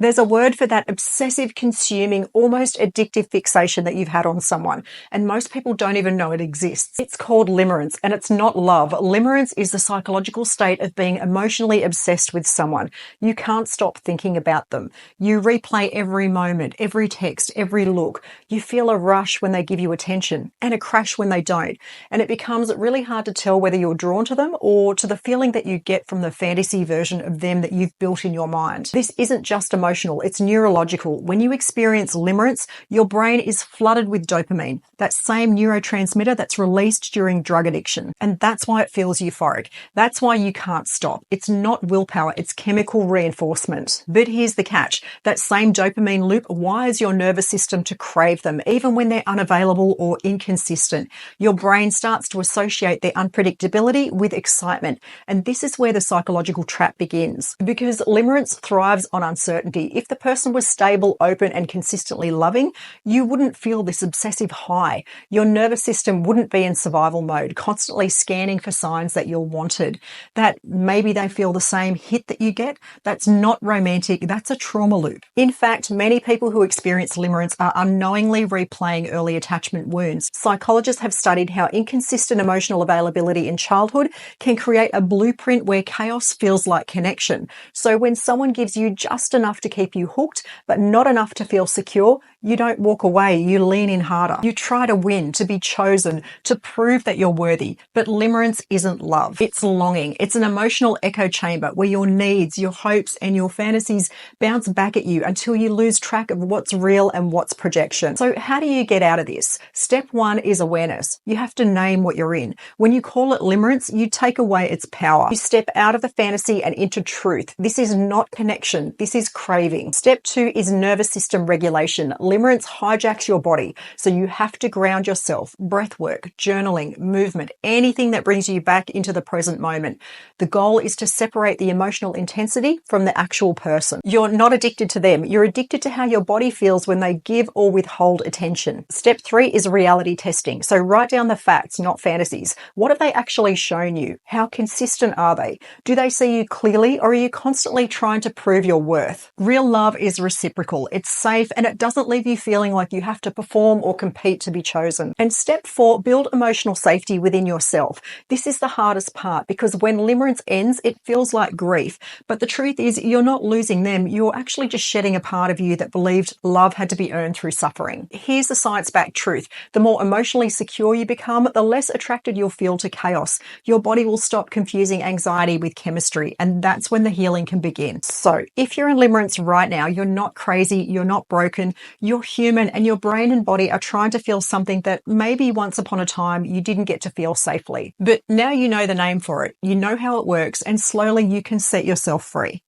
There's a word for that obsessive, consuming, almost addictive fixation that you've had on someone, and most people don't even know it exists. It's called limerence, and it's not love. Limerence is the psychological state of being emotionally obsessed with someone. You can't stop thinking about them. You replay every moment, every text, every look. You feel a rush when they give you attention and a crash when they don't, and it becomes really hard to tell whether you're drawn to them or to the feeling that you get from the fantasy version of them that you've built in your mind. This isn't just emotional, it's neurological. When you experience limerence, your brain is flooded with dopamine, that same neurotransmitter that's released during drug addiction. And that's why it feels euphoric. That's why you can't stop. It's not willpower, it's chemical reinforcement. But here's the catch. That same dopamine loop wires your nervous system to crave them, even when they're unavailable or inconsistent. Your brain starts to associate their unpredictability with excitement. And this is where the psychological trap begins. Because limerence thrives on uncertainty. If the person was stable, open, and consistently loving, you wouldn't feel this obsessive high. Your nervous system wouldn't be in survival mode, constantly scanning for signs that you're wanted, that maybe they feel the same hit that you get. That's not romantic. That's a trauma loop. In fact, many people who experience limerence are unknowingly replaying early attachment wounds. Psychologists have studied how inconsistent emotional availability in childhood can create a blueprint where chaos feels like connection. So when someone gives you just enough to keep you hooked, but not enough to feel secure, you don't walk away, you lean in harder. You try to win, to be chosen, to prove that you're worthy. But limerence isn't love. It's longing. It's an emotional echo chamber where your needs, your hopes, and your fantasies bounce back at you until you lose track of what's real and what's projection. So how do you get out of this? Step one is awareness. You have to name what you're in. When you call it limerence, you take away its power. You step out of the fantasy and into truth. This is not connection. This is craving. Step two is nervous system regulation. Limerence hijacks your body, so you have to ground yourself. Breath work, journaling, movement, anything that brings you back into the present moment. The goal is to separate the emotional intensity from the actual person. You're not addicted to them. You're addicted to how your body feels when they give or withhold attention. Step three is reality testing. So write down the facts, not fantasies. What have they actually shown you? How consistent are they? Do they see you clearly, or are you constantly trying to prove your worth? Real love is reciprocal. It's safe, and it doesn't leave you feeling like you have to perform or compete to be chosen. And step four, build emotional safety within yourself. This is the hardest part, because when limerence ends, it feels like grief. But the truth is, you're not losing them. You're actually just shedding a part of you that believed love had to be earned through suffering. Here's the science-backed truth. The more emotionally secure you become, the less attracted you'll feel to chaos. Your body will stop confusing anxiety with chemistry, and that's when the healing can begin. So if you're in limerence right now, you're not crazy, you're not broken, you're human, and your brain and body are trying to feel something that maybe once upon a time you didn't get to feel safely. But now you know the name for it, you know how it works, and slowly you can set yourself free.